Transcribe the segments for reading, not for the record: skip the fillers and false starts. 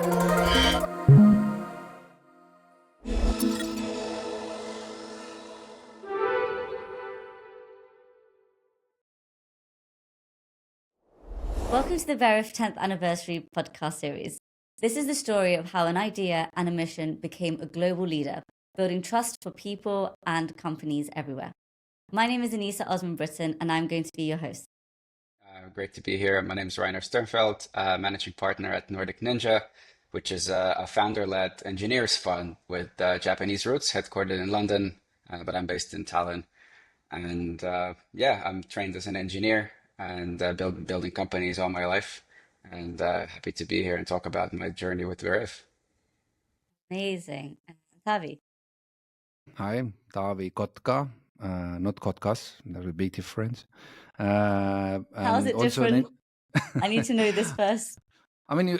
Welcome to the Veriff 10th anniversary podcast series. This is the story of how an idea and a mission became a global leader, building trust for people and companies everywhere. My name is Anisah Osman Britton, and I'm going to be your host. Great to be here. My name is Rainer Sternfeld, managing partner at NordicNinja, which is a founder-led engineers fund with Japanese roots, headquartered in London, but I'm based in Tallinn. And I'm trained as an engineer and building companies all my life. And happy to be here and talk about my journey with Veriff. Amazing. Taavi. Hi, Taavi Kotka, not Kotkas. There's a big difference. How is it different? I need to know this first. I mean,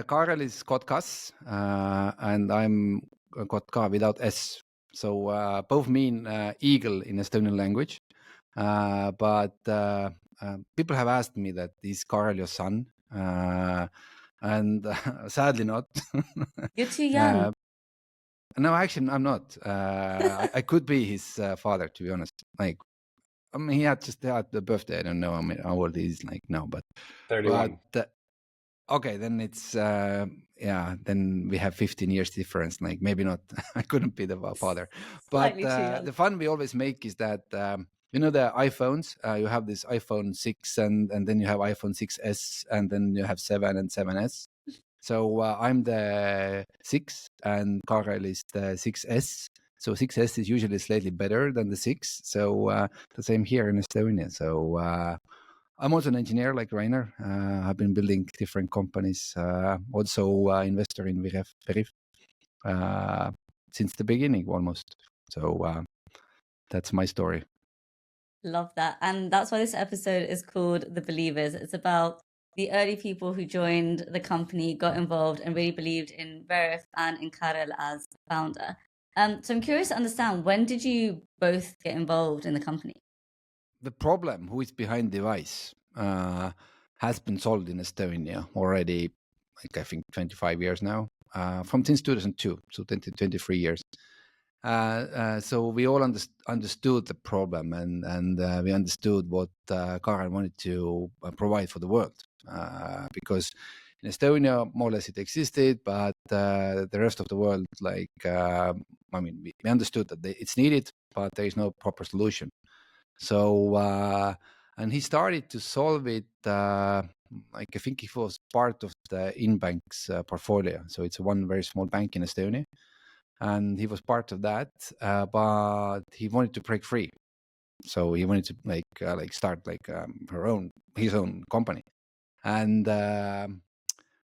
Karel is Kotkas, and I'm Kotka without S. So both mean eagle in Estonian language. But people have asked me that, is Karel your son? And sadly not. You're too young. No, actually, I'm not. I could be his father, to be honest. Like, I mean, he had just had the birthday. I don't know how old he is now, but 31. But, okay, then it's then we have 15 years difference. Like, maybe not. I couldn't be the father. But the fun we always make is that the iPhones. You have this iPhone 6, and then you have iPhone 6s, and then you have 7 and 7s. So I'm the 6 and Karel is the 6S. So 6S is usually slightly better than the 6. So the same here in Estonia. So I'm also an engineer like Rainer. I've been building different companies. Also investor in Veriff since the beginning almost. So that's my story. Love that. And that's why this episode is called The Believers. It's about the early people who joined the company, got involved, and really believed in Veriff and in Karel as founder. So I'm curious to understand, when did you both get involved in the company? The problem, who is behind the device, has been solved in Estonia already, like I think 25 years now, since 2002, so 23 years. So we all understood the problem, and we understood what Karel wanted to provide for the world. Because in Estonia, more or less it existed, but the rest of the world, we understood that it's needed, but there is no proper solution. So, and he started to solve it, I think it was part of the InBank's portfolio. So it's one very small bank in Estonia. And he was part of that, but he wanted to break free. So he wanted to start his own company. And there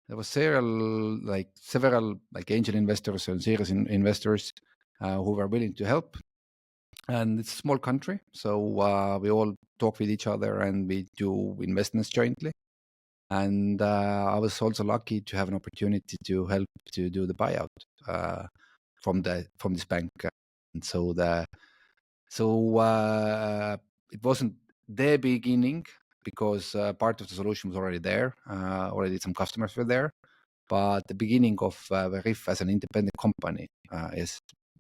was several angel investors and serious investors who were willing to help. And it's a small country, so we all talk with each other and we do investments jointly. And I was also lucky to have an opportunity to help to do the buyout from this bank. And so it wasn't the beginning, because part of the solution was already there. Already some customers were there, but the beginning of Veriff as an independent company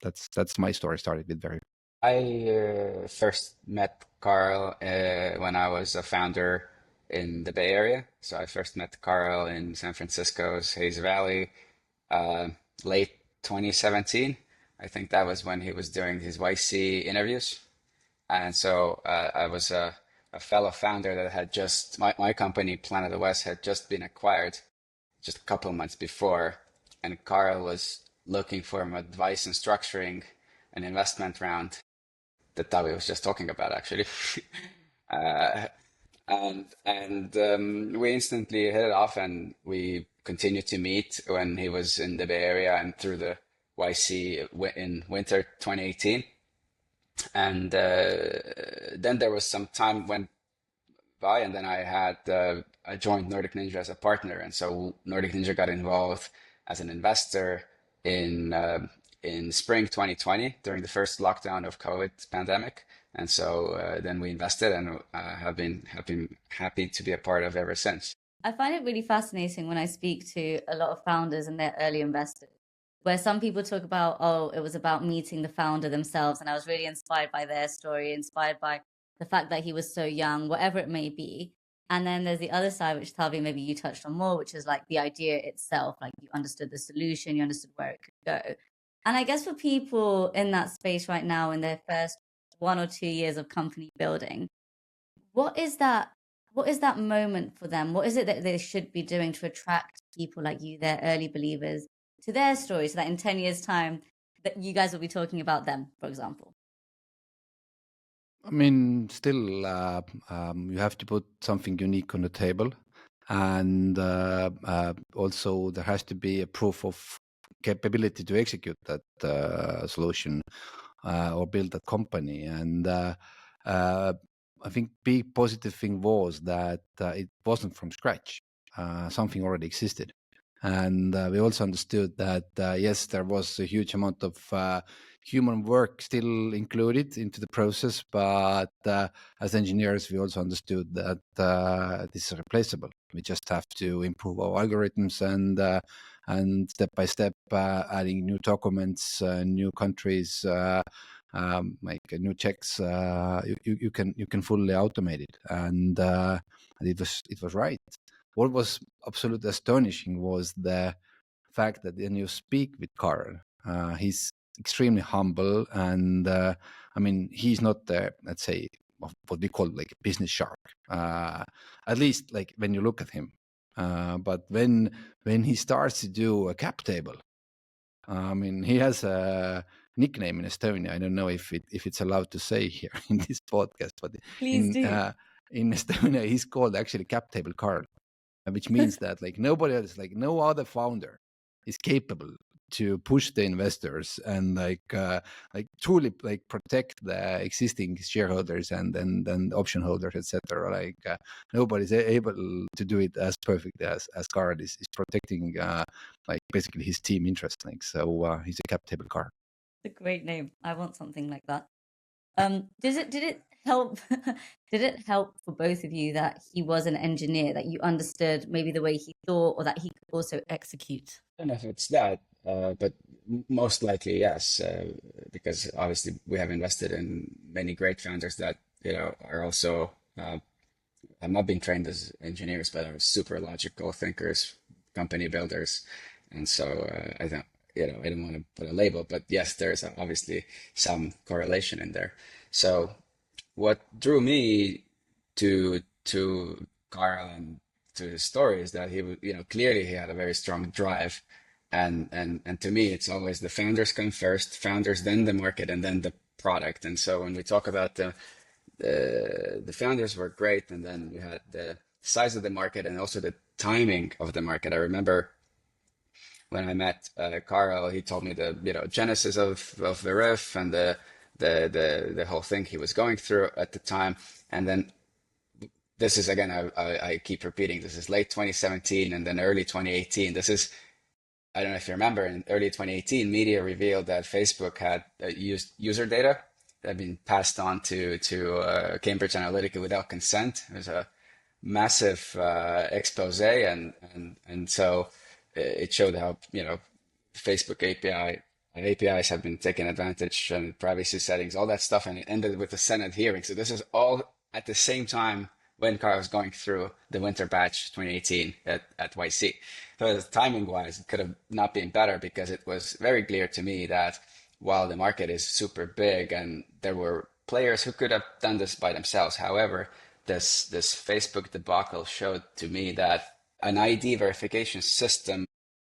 that's my story. Started with Veriff. I first met Karel when I was a founder in the Bay Area. So I first met Karel in San Francisco's Hayes Valley, late 2017. I think that was when he was doing his YC interviews. And so I was a fellow founder that had just, my company, Planet OS, had just been acquired just a couple of months before. And Karel was looking for advice in structuring an investment round that Taavi was just talking about, actually. And we instantly hit it off, and we continued to meet when he was in the Bay Area and through the YC in winter 2018. And then there was some time went by, and then I joined NordicNinja as a partner, and so NordicNinja got involved as an investor in spring 2020 during the first lockdown of COVID pandemic. And so then we invested, and have been happy to be a part of ever since. I find it really fascinating when I speak to a lot of founders and their early investors, where some people talk about, oh, it was about meeting the founder themselves. And I was really inspired by their story, inspired by the fact that he was so young, whatever it may be. And then there's the other side, which Taavi, maybe you touched on more, which is like the idea itself, like you understood the solution, you understood where it could go. And I guess for people in that space right now, in their first 1 or 2 years of company building, what is that? What is that moment for them? What is it that they should be doing to attract people like you, their early believers, to their story, so that in 10 years' time, that you guys will be talking about them, for example? I mean, still, you have to put something unique on the table. And also there has to be a proof of capability to execute that solution or build that company. And I think big positive thing was that it wasn't from scratch. Something already existed. And we also understood that, yes, there was a huge amount of human work still included into the process, but as engineers, we also understood that this is replaceable. We just have to improve our algorithms and step by step adding new documents, new countries, like new checks. You can fully automate it, and it was right. What was absolutely astonishing was the fact that when you speak with Carl, he's extremely humble, and I mean, he's not the, let's say, what we call like a business shark, at least like when you look at him. But when he starts to do a cap table, I mean, he has a nickname in Estonia. I don't know if it's allowed to say here in this podcast, but Please do. In Estonia, he's called actually Cap Table Carl, which means that like nobody else, like no other founder is capable to push the investors and like truly like protect the existing shareholders and option holders, etc. Like nobody's able to do it as perfect as Carl is protecting like basically his team interest. Like so he's a cap table Carl. It's a great name. I want something like that. Did it help did it help for both of you that he was an engineer, that you understood maybe the way he thought, or that he could also execute? I don't know if it's that, but most likely yes, because obviously we have invested in many great founders that are also have not been trained as engineers, but are super logical thinkers, company builders, and so I don't I don't want to put a label, but yes, there's obviously some correlation in there. So what drew me to Carl and to his story is that he was, clearly he had a very strong drive, and to me, it's always the founders come first, founders, then the market, and then the product. And so when we talk about the founders were great, and then we had the size of the market and also the timing of the market. I remember when I met Carl, he told me the genesis of Veriff and the whole thing he was going through at the time. And then this is again, I keep repeating, this is late 2017 and then early 2018. This is, I don't know if you remember, in early 2018, media revealed that Facebook had used user data that had been passed on to Cambridge Analytica without consent. It was a massive expose, and so it showed how Facebook APIs have been taken advantage, and privacy settings, all that stuff, and it ended with the Senate hearing. So this is all at the same time when Carl was going through the winter batch 2018 at YC. So timing wise, it could have not been better, because it was very clear to me that while the market is super big and there were players who could have done this by themselves, however, this Facebook debacle showed to me that an ID verification system,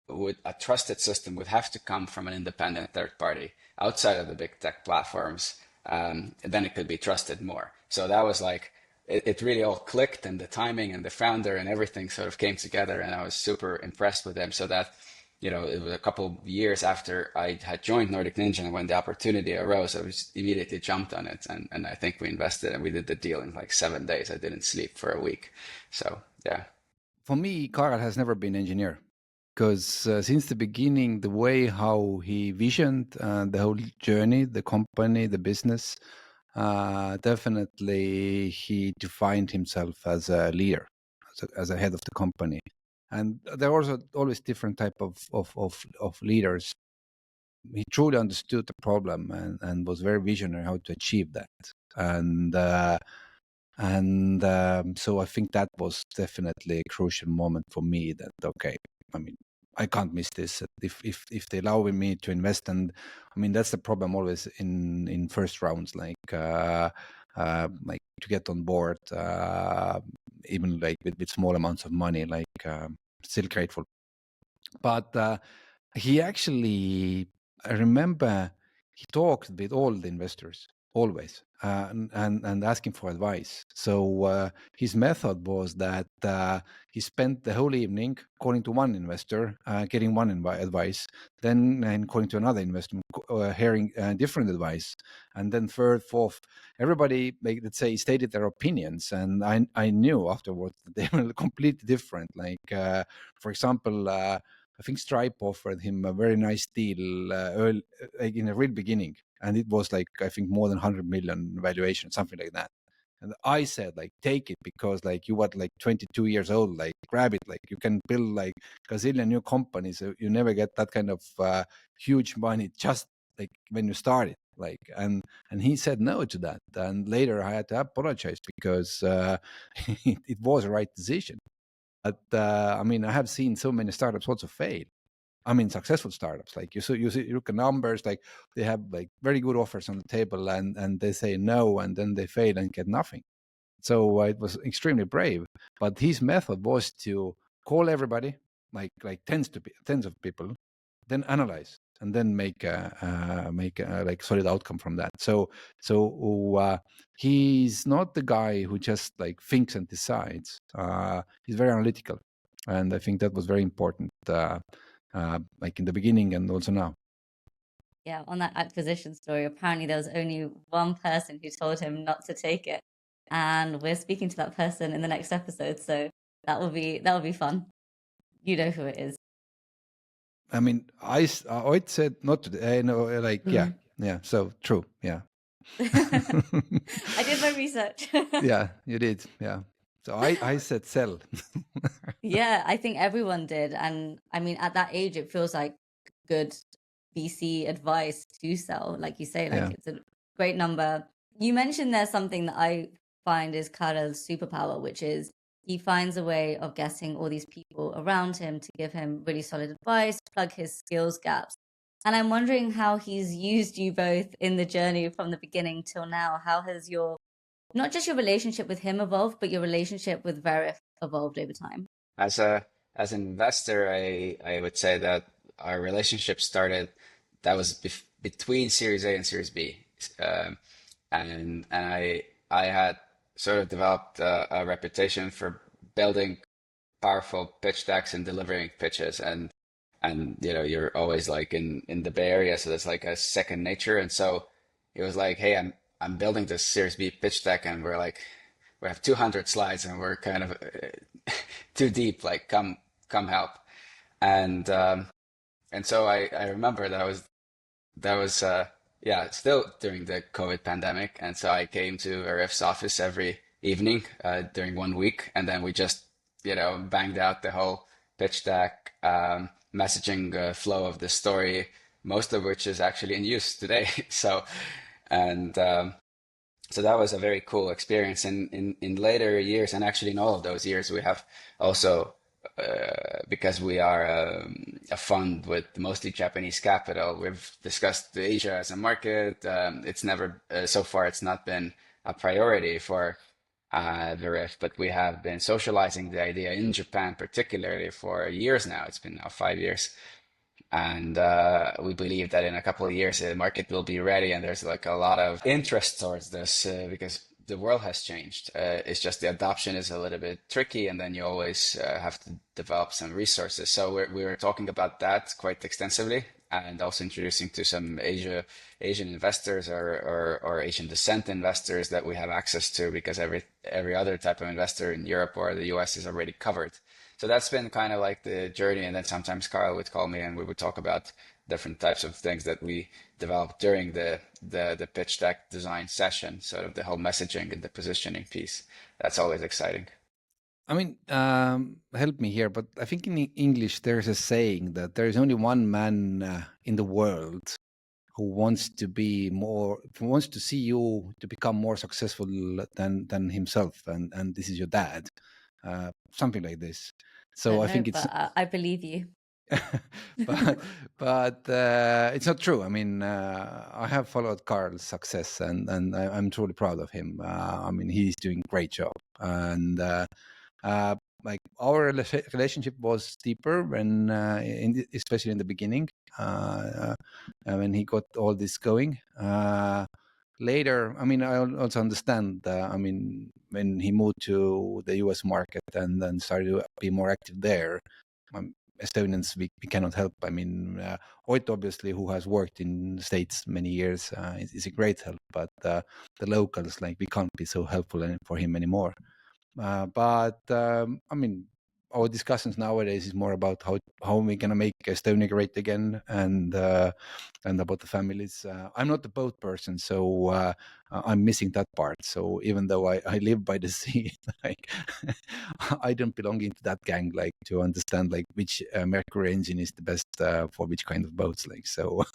a trusted system, would have to come from an independent third party outside of the big tech platforms, and then it could be trusted more. So that was like, it really all clicked, and the timing and the founder and everything sort of came together, and I was super impressed with them. So that, it was a couple of years after I had joined NordicNinja, and when the opportunity arose, I was immediately jumped on it, and I think we invested and we did the deal in like 7 days. I didn't sleep for a week. So yeah. For me, Carl has never been an engineer, because since the beginning, the way how he visioned the whole journey, the company, the business, definitely he defined himself as a leader, as a head of the company. And there are also always different type of leaders. He truly understood the problem and was very visionary how to achieve that. So I think that was definitely a crucial moment for me. That okay, I mean, I can't miss this. If they allow me to invest, and I mean that's the problem always in first rounds, like to get on board, even like with small amounts of money, like still grateful. But he actually, I remember he talked with all the investors always and asking for advice. So his method was that he spent the whole evening calling to one investor, getting one advice, then calling to another investor, hearing different advice, and then third, fourth. Everybody, like, let's say, stated their opinions, and I knew afterwards that they were completely different. Like, for example, I think Stripe offered him a very nice deal early, like in the real beginning, and it was like I think more than 100 million valuation, something like that. And I said, like, take it because like you were like 22 years old, like grab it, like you can build like gazillion new companies. You never get that kind of huge money just like when you started. Like, and he said no to that, and later I had to apologize because it was the right decision. But I mean, I have seen so many startups also fail. I mean, successful startups, like you look at numbers, like they have like very good offers on the table, and they say no, and then they fail and get nothing. So it was extremely brave. But his method was to call everybody, like tens of people, then analyze and then make a like solid outcome from that. So he's not the guy who just like thinks and decides. He's very analytical, and I think that was very important, like in the beginning and also now. Yeah, on that acquisition story, apparently there was only one person who told him not to take it, and we're speaking to that person in the next episode. So that will be fun. You know who it is. I mean, I said not to. No, like yeah. So true. Yeah. I did my research. Yeah, you did. Yeah. So I said sell. Yeah, I think everyone did. And I mean, at that age, it feels like good VC advice to sell. Like you say, like it's a great number. You mentioned there's something that I find is Karel's superpower, which is he finds a way of getting all these people around him to give him really solid advice, plug his skills gaps. And I'm wondering how he's used you both in the journey from the beginning till now. How has your, not just your relationship with him evolved, but your relationship with Veriff evolved over time? As an investor, I would say that our relationship started, that was between Series A and Series B. And I had sort of developed a reputation for building powerful pitch decks and delivering pitches, and you know, you're always like in the Bay Area, so that's like a second nature. And so it was like, hey, I'm building this Series B pitch deck, and we have 200 slides, and we're kind of too deep, like come help. And so I remember that was yeah, still during the COVID pandemic. And so I came to Veriff's office every evening during 1 week, and then we just, you know, banged out the whole pitch deck, messaging flow of the story, most of which is actually in use today. So, and so that was a very cool experience. And in later years, and actually in all of those years, we have also, because we are a fund with mostly Japanese capital, we've discussed Asia as a market. It's never, so far, it's not been a priority for Veriff, but we have been socializing the idea in Japan, particularly for years now. It's been now 5 years. And we believe that in a couple of years, the market will be ready, and there's like a lot of interest towards this because the world has changed. It's just the adoption is a little bit tricky, and then you always have to develop some resources. So we were talking about that quite extensively, and also introducing to some Asian investors or Asian descent investors that we have access to, because every other type of investor in Europe or the US is already covered. So that's been kind of like the journey. And then sometimes Carl would call me and we would talk about different types of things that we developed during the pitch deck design session, sort of the whole messaging and the positioning piece. That's always exciting. I mean, help me here, but I think in English there's a saying that there is only one man in the world who wants to see you to become more successful than himself, and this is your dad, something like this. So I think it's. But I believe you. but it's not true. I mean, I have followed Carl's success, and I'm truly proud of him. I mean, he's doing a great job, and like our relationship was deeper when, especially in the beginning, when he got all this going. Later, I mean, I also understand. I mean, when he moved to the US market and then started to be more active there, Estonians, we cannot help. I mean, Ott, obviously, who has worked in the States many years, is a great help. But the locals, like, we can't be so helpful for him anymore. But I mean, our discussions nowadays is more about how we gonna make Estonia great again, and about the families. I'm not a boat person, so I'm missing that part. So even though I live by the sea, like I don't belong into that gang, like to understand like which Mercury engine is the best for which kind of boats. Like, so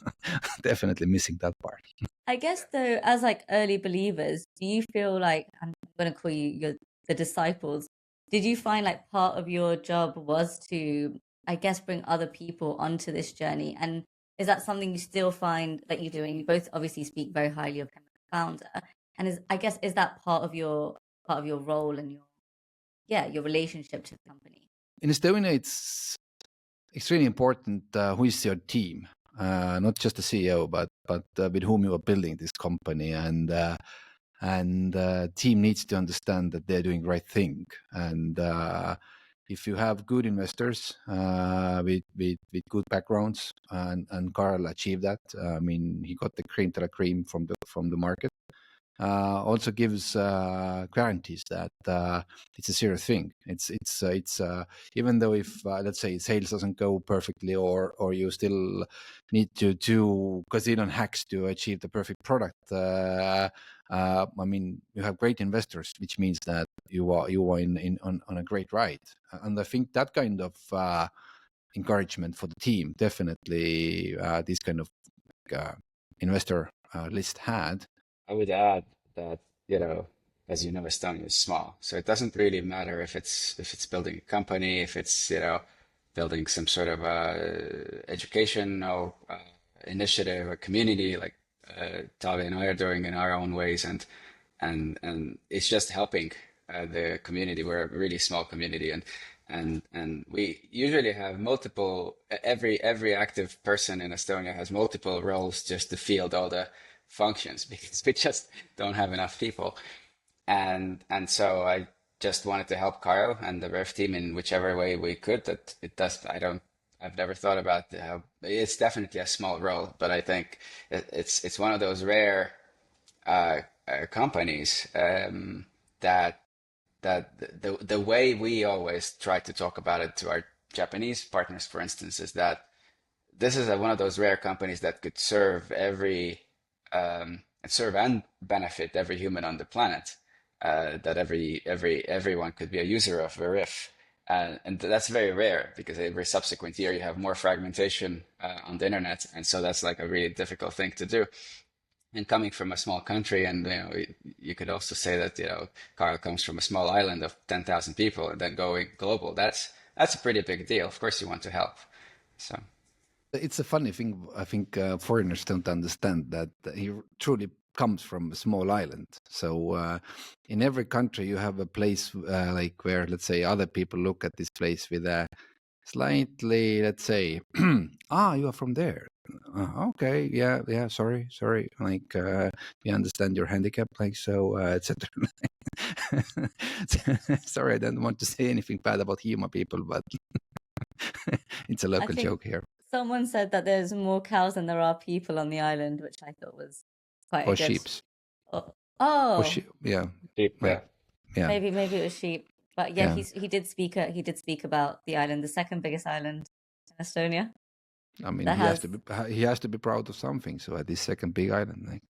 definitely missing that part. I guess though, as like early believers, do you feel like, I'm going to call you the disciples? Did you find like part of your job was to, I guess, bring other people onto this journey? And is that something you still find that you're doing? You both obviously speak very highly of him as a founder, and is that part of your role and your relationship to the company? In Estonia, it's extremely important who is your team, not just the CEO, but with whom you are building this company, and team needs to understand that they're doing the right thing. And if you have good investors with good backgrounds, and Carl achieved that. I mean, he got the cream to the cream from the market. Also gives guarantees that it's a serious thing. It's even though if let's say sales doesn't go perfectly, or you still need to consider on hacks to achieve the perfect product. I mean, you have great investors, which means that you are on a great ride, and I think that kind of encouragement for the team definitely this kind of investor list had. I would add that, as you know, Estonia is small, so it doesn't really matter if it's building a company, if it's, building some sort of education or initiative or community, like Taavi and I are doing in our own ways, and it's just helping the community. We're a really small community, and we usually have multiple. Every active person in Estonia has multiple roles just to field all the functions, because we just don't have enough people. And so I just wanted to help Kyle and the Veriff team in whichever way we could. That it does. I've never thought about how it's definitely a small role, but I think it's one of those rare companies that the way we always try to talk about it to our Japanese partners, for instance, is that this is one of those rare companies that could serve and benefit every human on the planet. That everyone could be a user of Veriff. And that's very rare, because every subsequent year you have more fragmentation on the internet, and so that's like a really difficult thing to do. And coming from a small country, and you could also say that Carl comes from a small island of 10,000 people, and then going global. That's a pretty big deal. Of course, you want to help. So it's a funny thing. I think foreigners don't understand that he truly comes from a small island. So in every country you have a place like where, let's say, other people look at this place with a slightly, let's say, you are from there. Okay, yeah, sorry, like we understand your handicap, like, so etc. Sorry, I don't want to say anything bad about Hima people, but it's a local joke here. Someone said that there's more cows than there are people on the island, which I thought was quite or a good... sheeps. Oh, yeah. sheep, like, yeah. Maybe it was sheep, but yeah. He did speak about the island, the second biggest island in Estonia. I mean, he has to be proud of something. So at this second big island, like,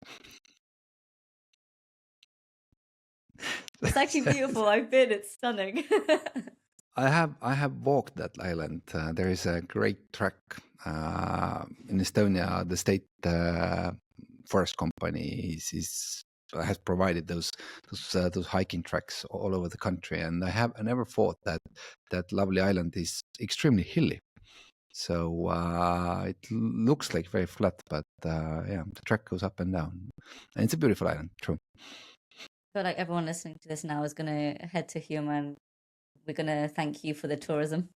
It's actually beautiful. I've been. It's stunning. I have walked that island. There is a great track in Estonia. The state forest company has provided those hiking tracks all over the country, and I never thought that lovely island is extremely hilly. So it looks like very flat, but yeah, the track goes up and down, and it's a beautiful island. True. I feel like everyone listening to this now is going to head to Hume, and we're going to thank you for the tourism.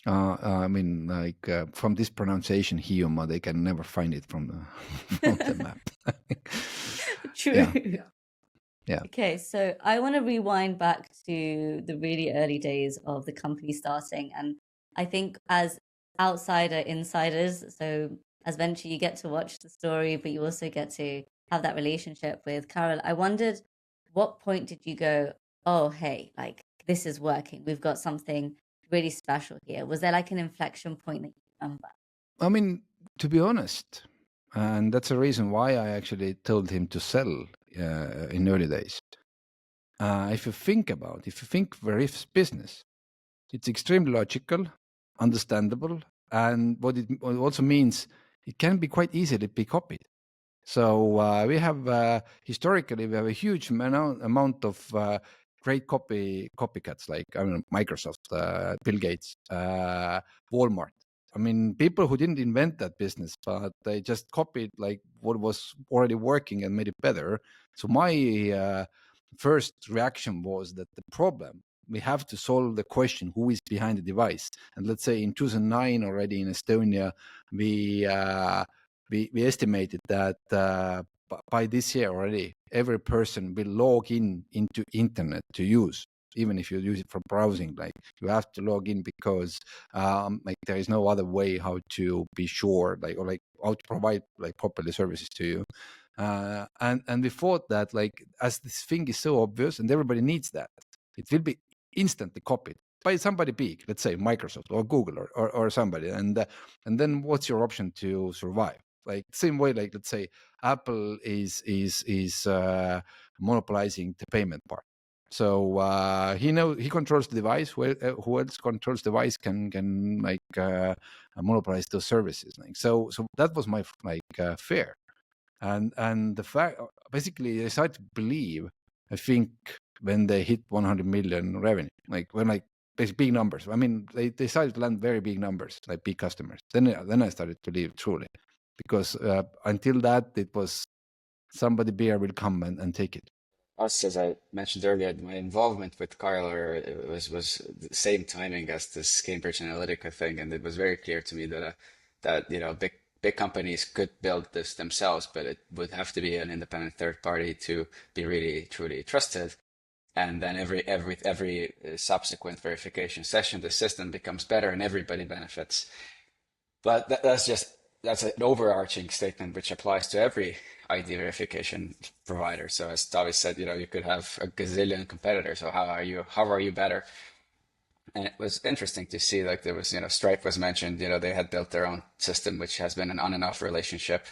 I mean, like from this pronunciation, Hioma, they can never find it from the map. True. Yeah. Okay, so I want to rewind back to the really early days of the company starting. And I think as insiders, so as Venture, you get to watch the story, but you also get to have that relationship with Carol. I wondered, what point did you go, oh, hey, like this is working. We've got something really special here. Was there like an inflection point that you remember? I mean, to be honest, and that's the reason why I actually told him to sell in early days. If you think Veriff's business, it's extremely logical, understandable, and what it also means, it can be quite easily be copied. So we have historically we have a huge amount of great copycats like Microsoft, Bill Gates, Walmart. I mean, people who didn't invent that business, but they just copied like what was already working and made it better. So my first reaction was that the problem, we have to solve the question, who is behind the device? And let's say in 2009 already in Estonia, we estimated that by this year already, every person will log into internet to use, even if you use it for browsing. Like you have to log in because like there is no other way how to be sure, like or like how to provide like properly services to you. And we thought that like as this thing is so obvious and everybody needs that, it will be instantly copied by somebody big, let's say Microsoft or Google or somebody, and then what's your option to survive? Like same way, like let's say Apple is monopolizing the payment part. So he controls the device. Who else controls the device can like monopolize those services. Like so that was my fear, and the fact basically I started to believe. I think when they hit 100 million revenue, like when like big numbers. I mean, they started to land very big numbers, like big customers. Then I started to believe truly. Because until that, it was somebody bigger will come and take it. Us, as I mentioned earlier, my involvement with Carl was the same timing as this Cambridge Analytica thing, and it was very clear to me that you know big companies could build this themselves, but it would have to be an independent third party to be really truly trusted. And then every subsequent verification session, the system becomes better and everybody benefits. But that's an overarching statement which applies to every ID verification provider. So as Taavi said, you know, you could have a gazillion competitors. So how are you better? And it was interesting to see, like there was, you know, Stripe was mentioned. You know, they had built their own system, which has been an on and off relationship,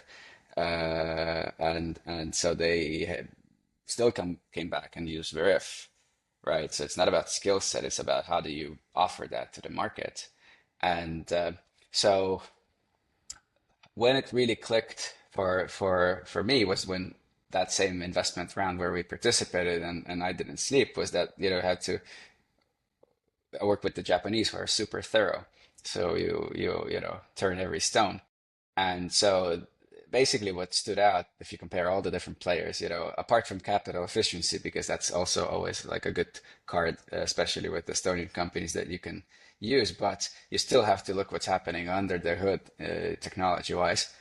and so they had still came back and used Veriff, right? So it's not about skill set; it's about how do you offer that to the market, and so when it really clicked for me was when that same investment round where we participated and I didn't sleep was that, you know, I had to work with the Japanese who are super thorough. So you know, turn every stone. And so basically what stood out, if you compare all the different players, you know, apart from capital efficiency, because that's also always like a good card, especially with Estonian companies that you can use, but you still have to look what's happening under the hood, technology wise.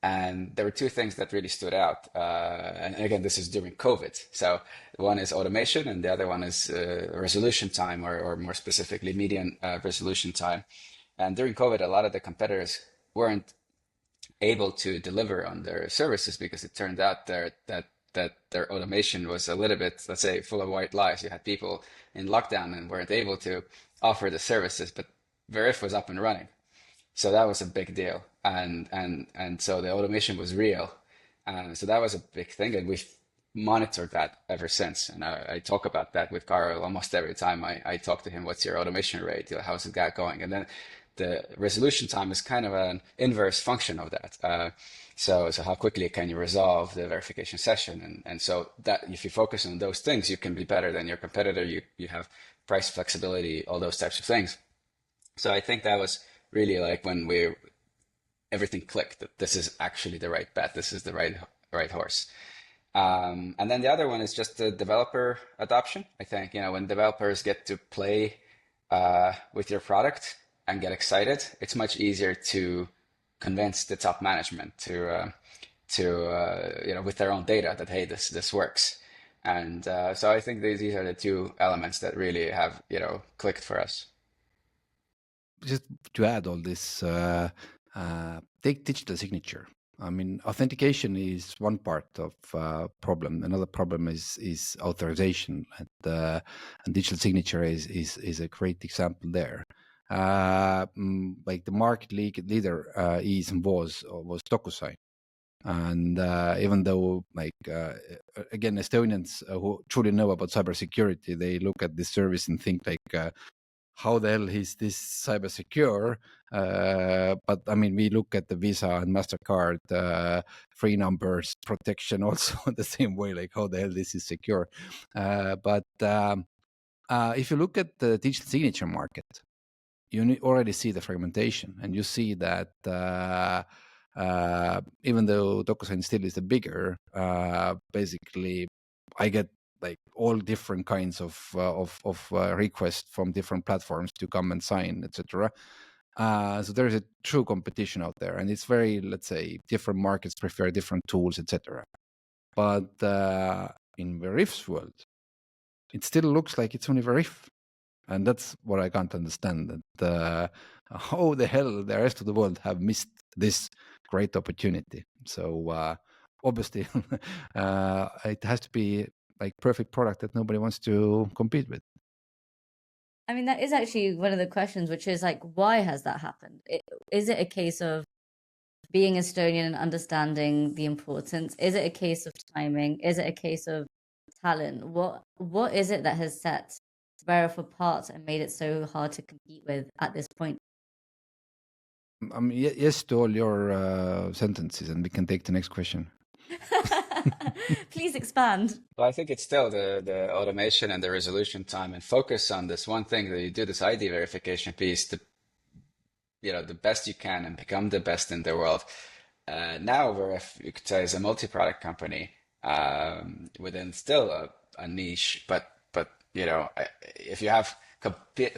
And there were two things that really stood out. And again, this is during COVID. So one is automation and the other one is resolution time, or more specifically, median resolution time. And during COVID, a lot of the competitors weren't able to deliver on their services because it turned out that their automation was a little bit, let's say, full of white lies. You had people in lockdown and weren't able to offer the services, but Veriff was up and running. So that was a big deal, and so the automation was real, so that was a big thing, and we monitored that ever since. And I talk about that with Carl almost every time I talk to him. What's your automation rate? How's that going? And then the resolution time is kind of an inverse function of that. So how quickly can you resolve the verification session? And so that if you focus on those things, you can be better than your competitor. You have price flexibility, all those types of things. So I think that was really like when everything clicked, that this is actually the right bet. This is the right horse. And then the other one is just the developer adoption. I think, when developers get to play with your product and get excited, it's much easier to convince the top management to with their own data that, hey, this works. And so I think these are the two elements that really have, clicked for us. Just to add all this, take digital signature. I mean, authentication is one part of problem. Another problem is authorization, and digital signature is a great example there. Like the market leader is and was DocuSign, and even though again, Estonians who truly know about cybersecurity, they look at this service and think like, how the hell is this cyber secure? But I mean, we look at the Visa and MasterCard free numbers protection also the same way, like how the hell this is secure. But if you look at the digital signature market, you already see the fragmentation, and you see that even though DocuSign still is the bigger, basically I get like all different kinds of requests from different platforms to come and sign, etc. So there is a true competition out there, and it's very, let's say, different markets prefer different tools, etc. But in Veriff's world, it still looks like it's only Veriff, and that's what I can't understand. That how the hell the rest of the world have missed this great opportunity. So obviously, it has to be like perfect product that nobody wants to compete with. I mean, that is actually one of the questions, which is like, why has that happened? Is it a case of being Estonian and understanding the importance? Is it a case of timing? Is it a case of talent? What is it that has set Veriff apart and made it so hard to compete with at this point? I mean, yes to all your sentences, and we can take the next question. Please expand. Well, I think it's still the automation and the resolution time, and focus on this one thing that you do, this ID verification piece, the best you can and become the best in the world. Now, Veriff, you could say, is a multi-product company within still a niche, but if you have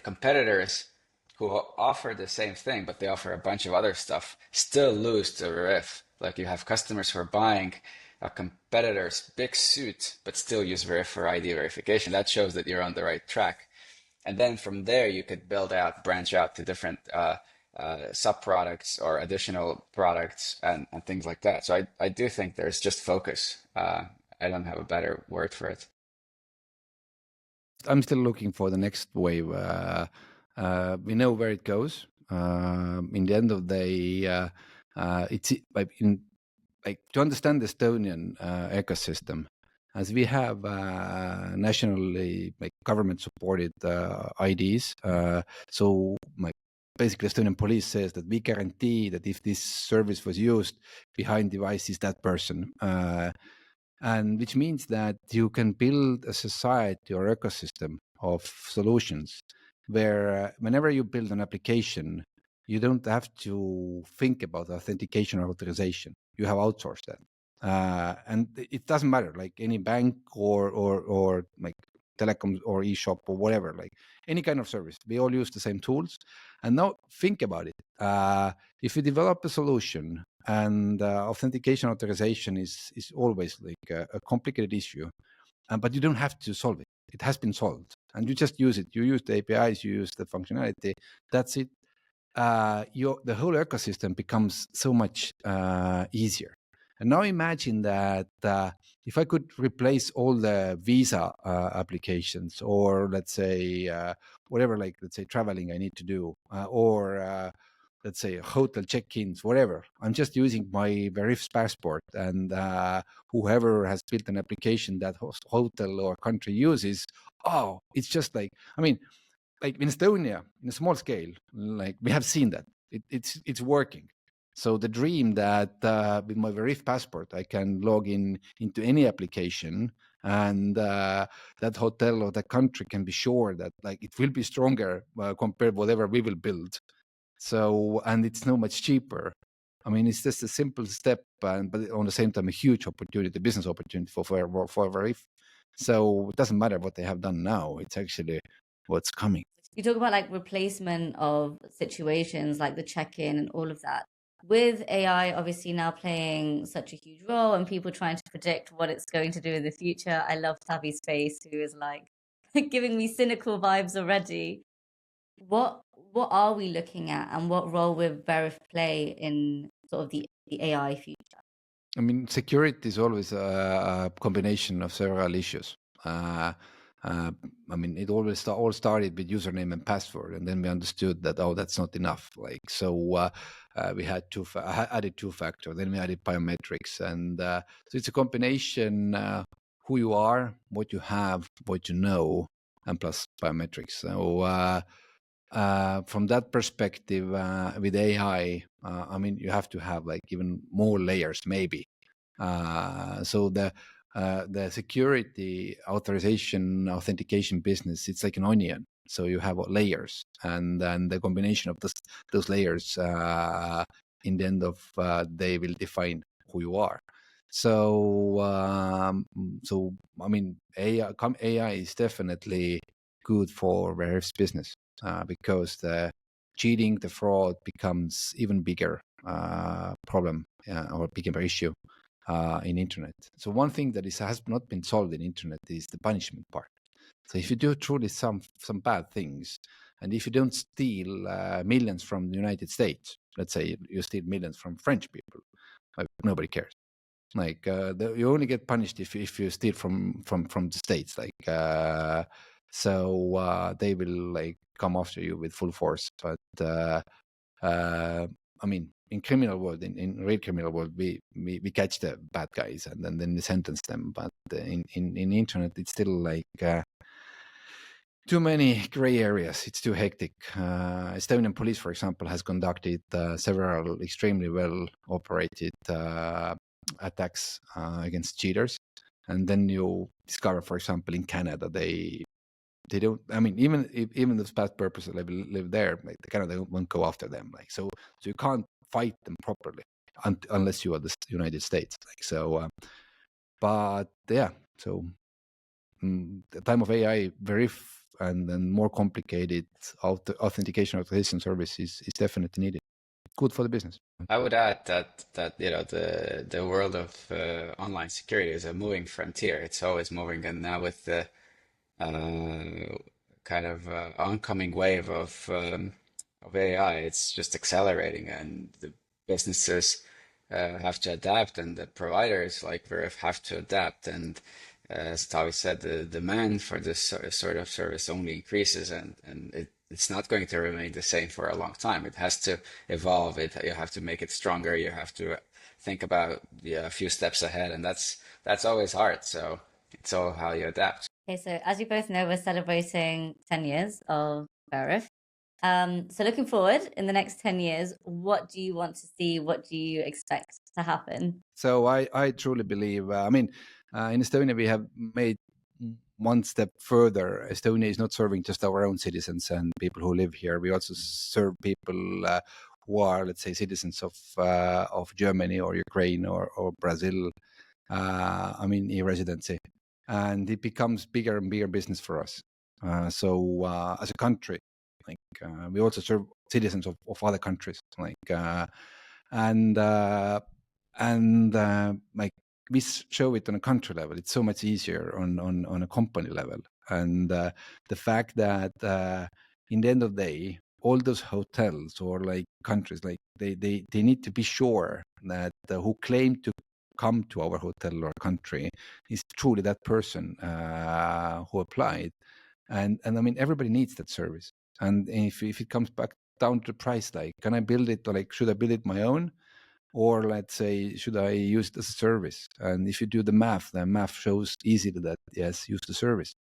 competitors who offer the same thing, but they offer a bunch of other stuff, still lose to Veriff. Like you have customers who are buying a competitor's big suit, but still use Veriff for ID verification. That shows that you're on the right track. And then from there, you could branch out to different sub-products or additional products and things like that. So I do think there's just focus. I don't have a better word for it. I'm still looking for the next wave. We know where it goes. In the end of the day, it's like to understand the Estonian ecosystem, as we have nationally government supported IDs. So basically, Estonian police says that we guarantee that if this service was used, behind device is that person. And which means that you can build a society or ecosystem of solutions where whenever you build an application, you don't have to think about authentication or authorization. You have outsourced that. And it doesn't matter, like any bank or like telecom or eShop or whatever, like any kind of service. We all use the same tools. And now think about it. If you develop a solution and authentication authorization is always like a complicated issue, but you don't have to solve it. It has been solved, and you just use it. You use the APIs, you use the functionality. That's it. The whole ecosystem becomes so much easier. And now imagine that if I could replace all the Visa applications, or let's say whatever, like let's say traveling I need to do, or let's say hotel check-ins, whatever. I'm just using my Veriff's passport, and whoever has built an application that hotel or country uses, it's just like, I mean, like in Estonia, in a small scale, like we have seen that it's working. So the dream that with my Veriff passport, I can log into any application, and that hotel or that country can be sure that like it will be stronger compared whatever we will build. So, and it's no much cheaper. I mean, it's just a simple step, but on the same time, a huge opportunity, business opportunity for Veriff. So it doesn't matter what they have done now. It's actually what's coming. You talk about like replacement of situations like the check-in and all of that. With AI obviously now playing such a huge role and people trying to predict what it's going to do in the future, I love Taavi's face, who is like giving me cynical vibes already. What are we looking at, and what role will Veriff play in sort of the AI future? I mean, security is always a combination of several issues. I mean, it always all started with username and password, and then we understood that that's not enough. Like, so we had added two-factor, then we added biometrics, and so it's a combination: who you are, what you have, what you know, and plus biometrics. So from that perspective, with AI, I mean, you have to have like even more layers, maybe. So the security authentication business, it's like an onion. So you have layers, and then the combination of those layers, in the end of they will define who you are. So I mean, AI is definitely good for Veriff's business because the cheating, the fraud becomes even bigger problem or bigger issue in internet. So one thing that has not been solved in internet is the punishment part. So if you do truly some bad things, and if you don't steal millions from the United States, let's say you steal millions from French people, nobody cares. Like you only get punished if you steal from the States. Like so they will like come after you with full force. But I mean, in criminal world, in real criminal world, we catch the bad guys and then we sentence them. But in internet, it's still like too many gray areas. It's too hectic. Estonian police, for example, has conducted several extremely well operated attacks against cheaters, and then you discover, for example, in Canada, they don't. I mean, even those bad purposes live there, like Canada won't go after them. Like so you can't fight them properly unless you are the United States. Like so, but yeah. So the time of AI, Veriff, and then more complicated authentication authorization services is definitely needed. Good for the business. I would add that you know the world of online security is a moving frontier. It's always moving, and now with the kind of oncoming wave of AI, it's just accelerating, and the businesses have to adapt, and the providers like Veriff have to adapt. And as Taavi said, the demand for this sort of service only increases, and it's not going to remain the same for a long time. It has to evolve. You have to make it stronger. You have to think about a few steps ahead, and that's always hard. So it's all how you adapt. Okay, so as you both know, we're celebrating 10 years of Veriff. So looking forward in the next 10 years, what do you want to see? What do you expect to happen? So I truly believe, I mean, in Estonia, we have made one step further. Estonia is not serving just our own citizens and people who live here. We also serve people who are, let's say, citizens of Germany or Ukraine or Brazil, I mean, e-residency. And it becomes bigger and bigger business for us. So as a country, like we also serve citizens of other countries, like and like we show it on a country level. It's so much easier on a company level. And the fact that in the end of the day, all those hotels or like countries, like they need to be sure that who claim to come to our hotel or country is truly that person who applied. And I mean, everybody needs that service. And if it comes back down to price. Like, can I build it, or like, should I build it my own? Or let's say, should I use it as a service? And if you do the math, the math shows easily that yes, use the service.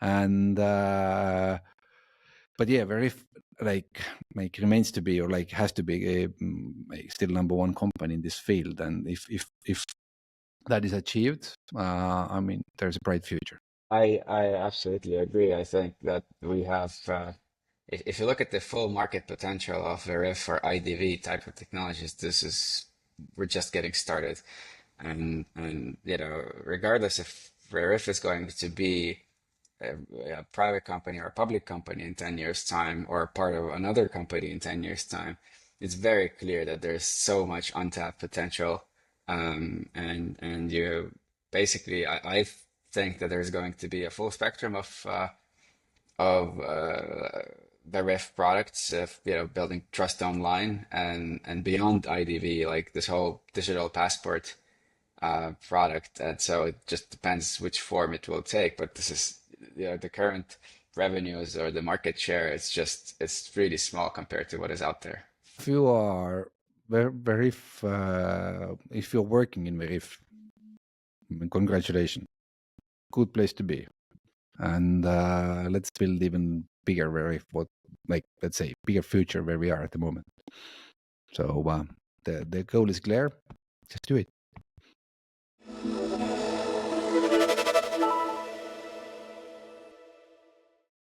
And but yeah, Veriff like remains to be, or like has to be a, still number one company in this field. And if that is achieved, I mean, there's a bright future. I absolutely agree. I think that we have, if you look at the full market potential of Veriff or IDV type of technologies, we're just getting started. And regardless if Veriff is going to be a private company or a public company in 10 years' time, or part of another company in 10 years' time, it's very clear that there's so much untapped potential. And you basically, I think that there's going to be a full spectrum of Veriff products, building trust online and beyond IDV, like this whole digital passport product. And so it just depends which form it will take. But this is, the current revenues or the market share, it's really small compared to what is out there. If you are Veriff, if you're working in Veriff, congratulations, good place to be. And let's build even bigger Veriff, let's say bigger future where we are at the moment. So the goal is clear. Just do it.